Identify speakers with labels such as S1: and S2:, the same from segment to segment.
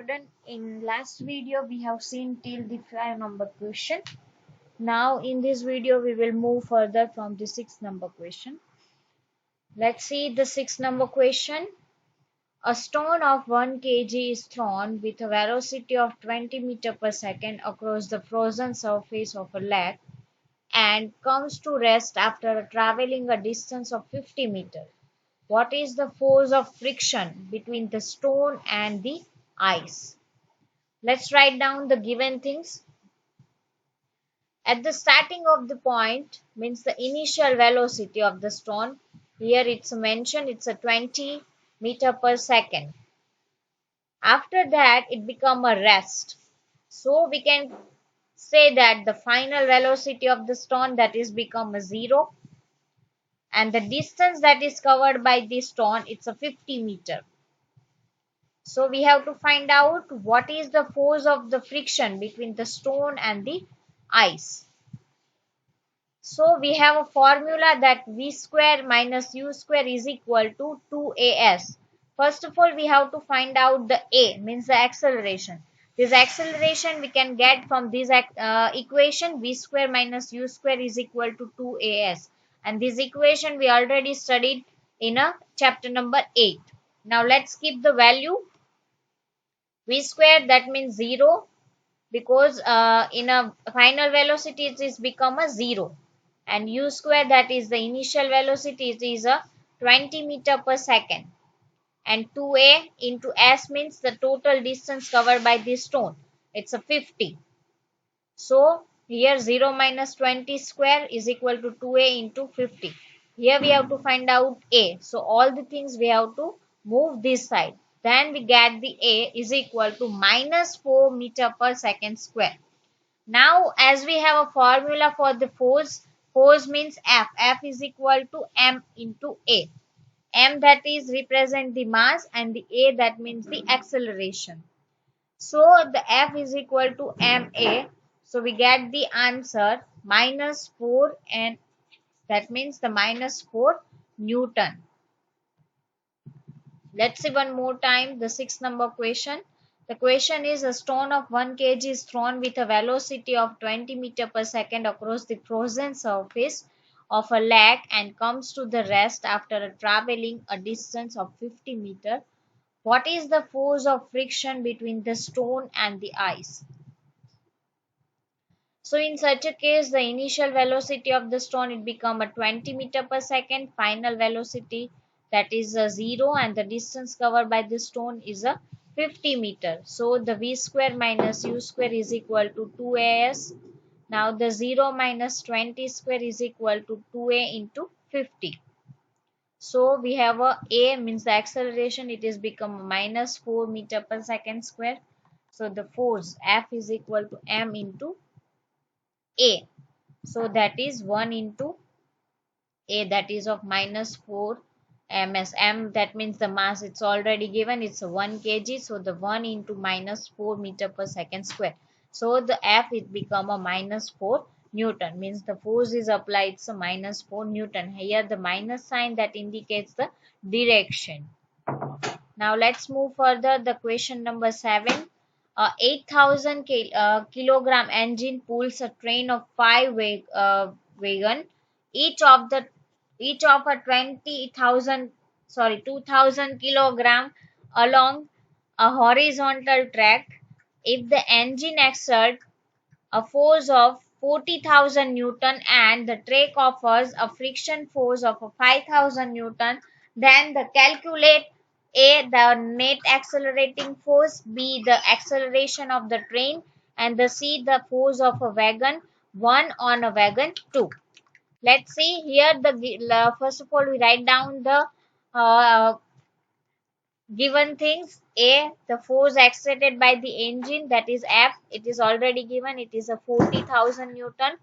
S1: student, in last video we have seen till the 5 number question. Now in this video we will move further from the 6 number question. Let's see the 6 number question. A stone of 1 kg is thrown with a velocity of 20 meter per second across the frozen surface of a lake and comes to rest after traveling a distance of 50 meters. What is the force of friction between the stone and the ice? Let's write down the given things. At the starting of the point means the initial velocity of the stone. Here it's mentioned it's a 20 meter per second. After that it become a rest. So we can say that the final velocity of the stone that is become a 0, and the distance that is covered by this stone it's a 50 meter. So we have to find out what is the force of the friction between the stone and the ice. So we have a formula that v square minus u square is equal to 2as. First of all we have to find out the a, means the acceleration. This acceleration we can get from this equation, v square minus u square is equal to 2as, and this equation we already studied in a chapter number 8. Now let's keep the value. V square that means 0, because in a final velocity it is become a 0, and u square that is the initial velocity, it is a 20 meter per second, and 2a into s means the total distance covered by this stone, it's a 50. So here 0 minus 20 square is equal to 2a into 50. Here we have to find out a, so all the things we have to move this side. Then we get the a is equal to minus 4 meter per second square. Now as we have a formula for the force means F is equal to m into a. M that is represent the mass and the a that means the acceleration. So the F is equal to ma. So we get the answer minus 4, and that means the minus 4 Newton. Let's see one more time the 6 number question. The question is, a stone of 1 kg is thrown with a velocity of 20 meter per second across the frozen surface of a lake and comes to the rest after traveling a distance of 50 meter. What is the force of friction between the stone and the ice? So in such a case, the initial velocity of the stone it become a 20 meter per second, final velocity that is a 0, and the distance covered by the stone is a 50 meter. So the v square minus u square is equal to 2as. Now the 0 minus 20 square is equal to 2a into 50. So we have a means the acceleration, it is become minus 4 meter per second square. So the force F is equal to m into a. So that is 1 into a, that is of minus 4 ms. M that means the mass, it's already given, it's a 1 kg. So the 1 into minus 4 meter per second square. So the F it become a minus 4 Newton, means the force is applied, it's a minus 4 Newton. Here the minus sign that indicates the direction. Now let's move further. The question number 7. 8,000 kilogram engine pulls a train of 5 wagon, each of a 2,000 kilogram along a horizontal track. If the engine exerts a force of 40,000 Newton and the track offers a friction force of 5,000 Newton, then the calculate A, the net accelerating force, B, the acceleration of the train, and the C, the force of a wagon 1 on a wagon 2. Let's see here first of all we write down the uh, given things. A, the force exerted by the engine, that is F, it is already given, it is a 40,000 Newton.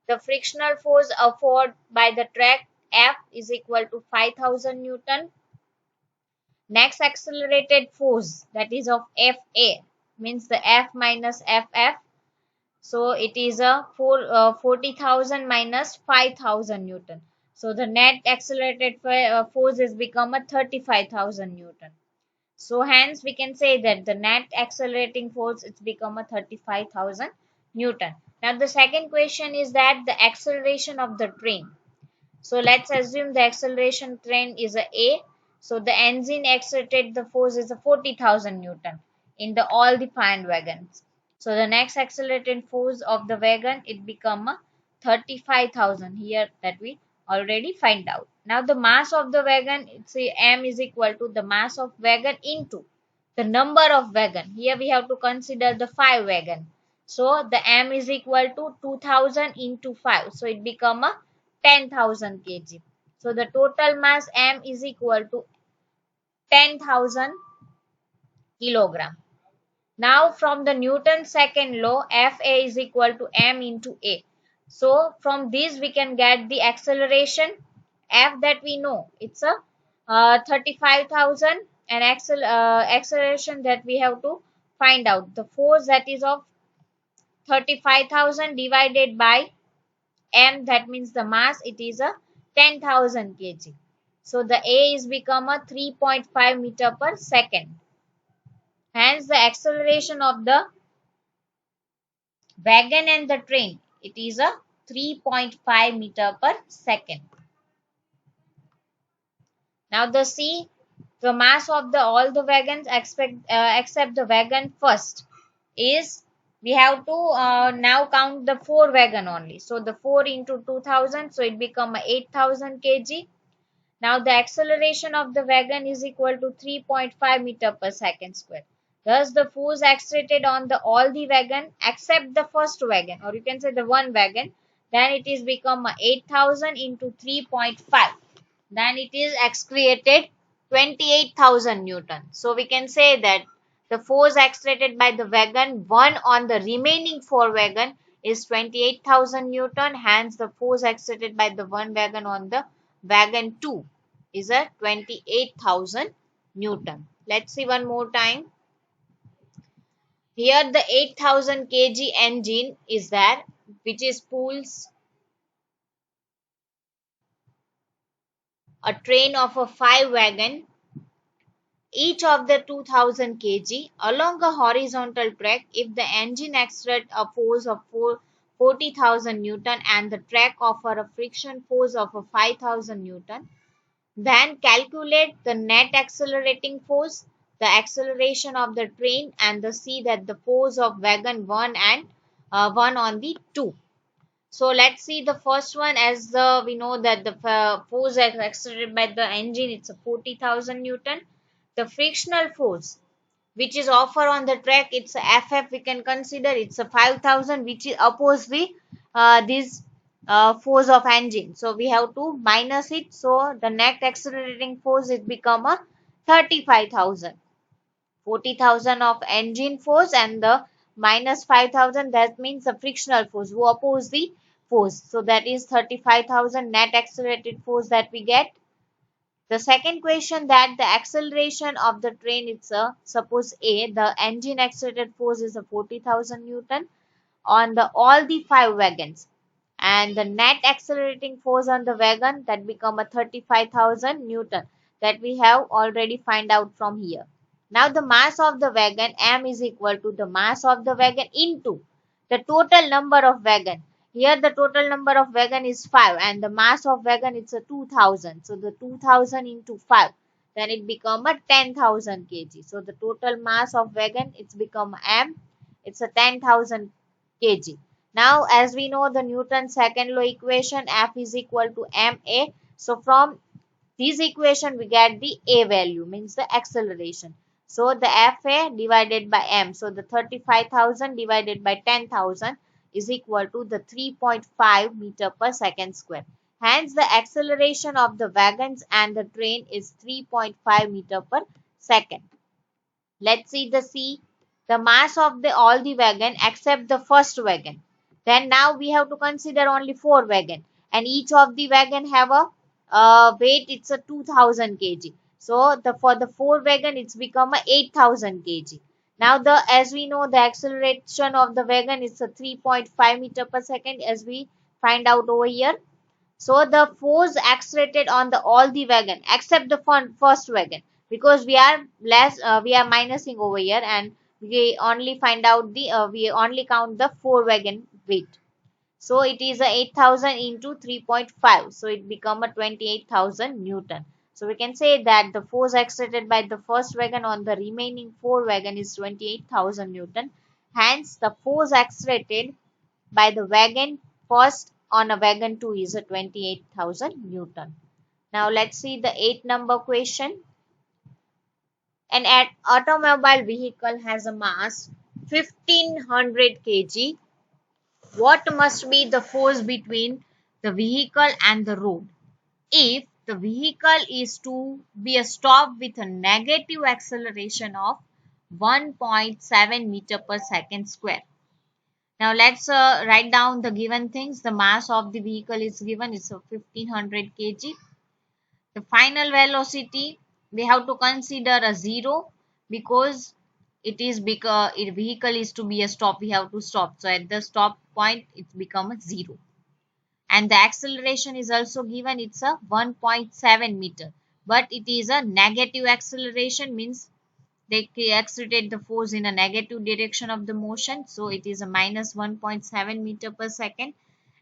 S1: The frictional force afforded by the track F is equal to 5,000 Newton. Next accelerated force, that is of Fa, means the F minus Ff. So it is a 40,000 minus 5,000 Newton. So the net accelerated force is become a 35,000 Newton. So hence we can say that the net accelerating force it's become a 35,000 Newton. Now the second question is that the acceleration of the train. So let's assume the acceleration train is a. So the engine exerted the force is a 40,000 Newton in the all the find wagons. So the next accelerated force of the wagon it become a 35,000 here that we already find out. Now the mass of the wagon it's a m is equal to the mass of wagon into the number of wagon. Here we have to consider the 5 wagon. So the m is equal to 2000 into 5. So it become a 10,000 kg. So the total mass m is equal to 10,000 kilogram. Now from the Newton's second law, Fa is equal to m into a. So from this we can get the acceleration F that we know. It's a 35,000 and acceleration that we have to find out. The force that is of 35,000 divided by m, that means the mass, it is a 10,000 kg. So the A is become a 3.5 meter per second. Hence the acceleration of the wagon and the train, it is a 3.5 meter per second. Now the C, the mass of the all the wagons except the wagon first is, we have to now count the 4 wagon only. So the 4 into 2000, so it become 8,000 kg. Now the acceleration of the wagon is equal to 3.5 meter per second square. Thus the force exerted on the all the wagon except the first wagon, or you can say the one wagon, then it is become 8,000 into 3.5. Then it is excreted 28,000 Newton. So we can say that the force exerted by the wagon 1 on the remaining 4 wagon is 28,000 Newton. Hence the force exerted by the one wagon on the wagon 2 is a 28,000 Newton. Let's see one more time. Here the 8,000 kg engine is there, which is pulls a train of a 5 wagon, each of the 2000 kg along a horizontal track. If the engine exerts a force of 40,000 Newton and the track offer a friction force of a 5,000 Newton, then calculate the net accelerating force, the acceleration of the train, and the see that the force of wagon 1 and 1 on the 2. So let's see the first one. As we know that the force exerted by the engine, it's a 40,000 Newton. The frictional force which is offer on the track, it's a FF, we can consider it's a 5,000, which is oppose the this force of engine. So we have to minus it. So the net accelerating force is become a 35,000. 40,000 of engine force and the minus 5,000, that means the frictional force who oppose the force. So that is 35,000 net accelerated force that we get. The second question, that the acceleration of the train, it's a, suppose A, the engine accelerated force is a 40,000 Newton on the all the 5 wagons, and the net accelerating force on the wagon that become a 35,000 Newton, that we have already find out from here. Now the mass of the wagon m is equal to the mass of the wagon into the total number of wagon. Here the total number of wagon is 5 and the mass of wagon is a 2000. So the 2000 into 5, then it become a 10,000 kg. So the total mass of wagon it's become m, it's a 10,000 kg. Now as we know the Newton's second law equation, F is equal to ma. So from this equation we get the a value, means the acceleration. So the Fa divided by m, so the 35,000 divided by 10,000 is equal to the 3.5 meter per second square. Hence the acceleration of the wagons and the train is 3.5 meter per second. Let's see the C, the mass of the all the wagon except the first wagon. Then now we have to consider only 4 wagon, and each of the wagon have a weight, it's a 2000 kg. So the for the 4 wagon it's become a 8,000 kg. Now the as we know the acceleration of the wagon is a 3.5 meter per second, as we find out over here. So the force accelerated on the all the wagon except the first wagon. because we are less, we are minusing over here, and we only find out the we only count the 4 wagon weight. So it is a 8,000 into 3.5. So it become a 28,000 Newton. So we can say that the force exerted by the first wagon on the remaining 4 wagon is 28,000 Newton. Hence, the force exerted by the wagon first on a wagon 2 is a 28,000 Newton. Now let's see the 8 number question. An automobile vehicle has a mass 1500 kg. What must be the force between the vehicle and the road if the vehicle is to be stopped with a negative acceleration of 1.7 meter per second square? Now let's write down the given things. The mass of the vehicle is given, it's a 1500 kg. The final velocity we have to consider a zero, because it is because if vehicle is to be a stop, we have to stop. So at the stop point it becomes a zero. And the acceleration is also given, it's a 1.7 meter, but it is a negative acceleration, means they accelerate the force in a negative direction of the motion. So it is a minus 1.7 meter per second.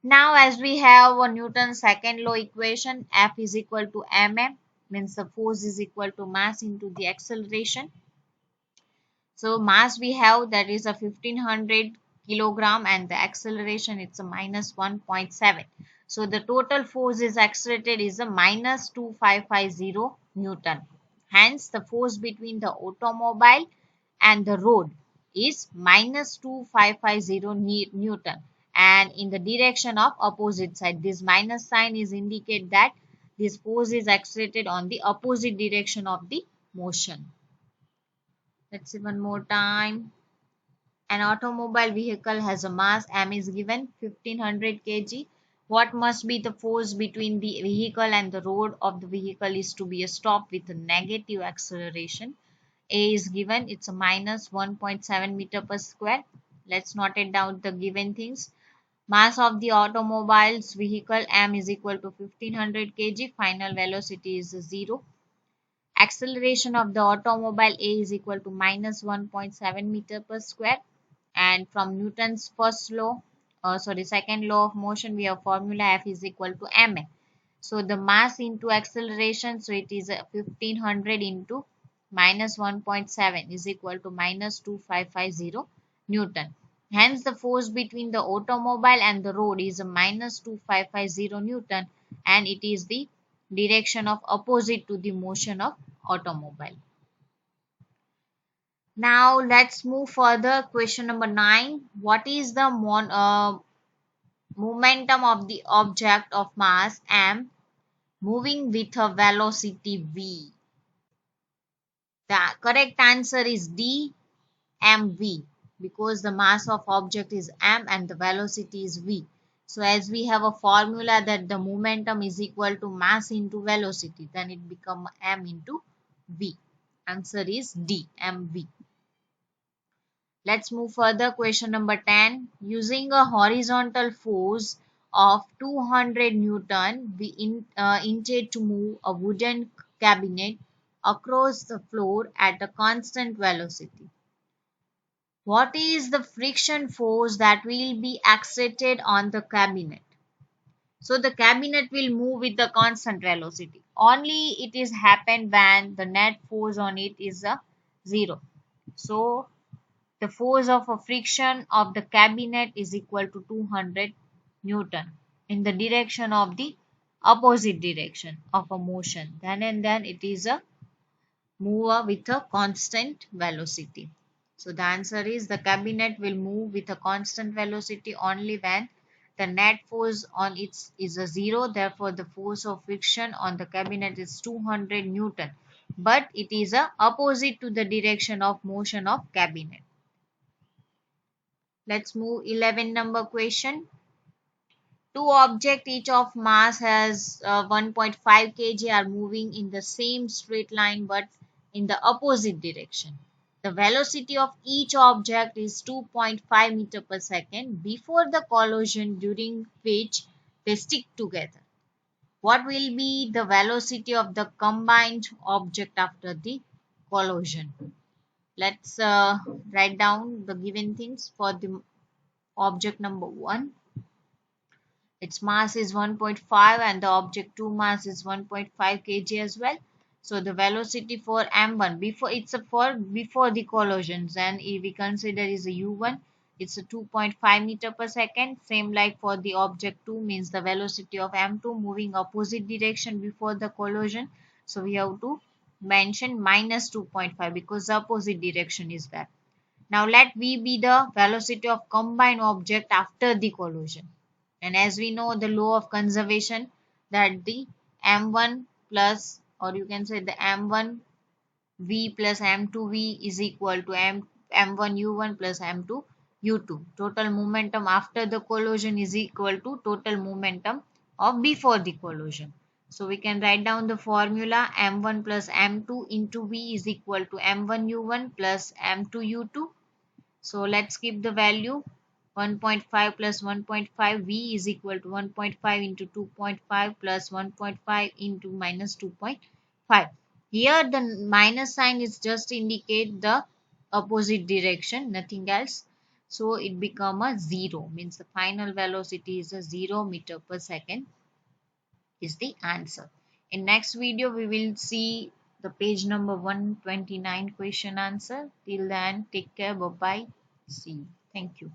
S1: Now as we have a Newton's second law equation, F is equal to mm, means the force is equal to mass into the acceleration. So mass we have, that is a 1500 kilogram, and the acceleration it's a minus 1.7. So the total force is accelerated is a minus 2550 Newton. Hence the force between the automobile and the road is minus 2550 Newton, and in the direction of opposite side. This minus sign is indicate that this force is accelerated on the opposite direction of the motion. Let's see one more time. An automobile vehicle has a mass m is given 1500 kg. What must be the force between the vehicle and the road of the vehicle is to be a stop with a negative acceleration. A is given, it's a minus 1.7 meter per square. Let's note it down the given things. Mass of the automobile's vehicle m is equal to 1500 kg. Final velocity is 0. Acceleration of the automobile A is equal to minus 1.7 meter per square. And from Newton's second law of motion, we have formula F is equal to ma. So the mass into acceleration, so it is 1500 into minus 1.7 is equal to minus 2550 Newton. Hence the force between the automobile and the road is a minus 2550 Newton, and it is the direction of opposite to the motion of automobile. Now let's move further. Question number 9. What is the momentum of the object of mass m moving with a velocity v? The correct answer is D, mv, because the mass of object is m and the velocity is v. So as we have a formula that the momentum is equal to mass into velocity, then it becomes m into v. Answer is D, mv. Let's move further. Question number 10. Using a horizontal force of 200 Newton, we intend to move a wooden cabinet across the floor at a constant velocity. What is the friction force that will be exerted on the cabinet? So the cabinet will move with the constant velocity. Only it is happen when the net force on it is a 0. So the force of a friction of the cabinet is equal to 200 Newton in the direction of the opposite direction of a motion. Then and then it is a mover with a constant velocity. So the answer is the cabinet will move with a constant velocity only when the net force on it is a 0. Therefore, the force of friction on the cabinet is 200 Newton. But it is a opposite to the direction of motion of cabinet. Let's move 11 number question. Two objects each of mass has 1.5 kg are moving in the same straight line but in the opposite direction. The velocity of each object is 2.5 meter per second before the collision, during which they stick together. What will be the velocity of the combined object after the collision? Let's write down the given things for the object number 1. Its mass is 1.5 and the object 2 mass is 1.5 kg as well. So the velocity for m1 before before the collisions, and if we consider is a u1, it's a 2.5 meter per second. Same like for the object 2, means the velocity of m2 moving opposite direction before the collision. So we have to mention minus 2.5 because the opposite direction is that. Now let V be the velocity of combined object after the collision. And as we know the law of conservation, that the m1 plus, or you can say the m1 v plus m2 v is equal to m1 u1 plus m2 u2. Total momentum after the collision is equal to total momentum of before the collision. So we can write down the formula m1 plus m2 into v is equal to m1 u1 plus m2 u2. So let's keep the value 1.5 plus 1.5 V is equal to 1.5 into 2.5 plus 1.5 into minus 2.5. Here the minus sign is just indicate the opposite direction, nothing else. So it become a 0, means the final velocity is a 0 meter per second is the answer. In next video we will see the page number 129 question answer. Till then, take care, bye bye, see you, thank you.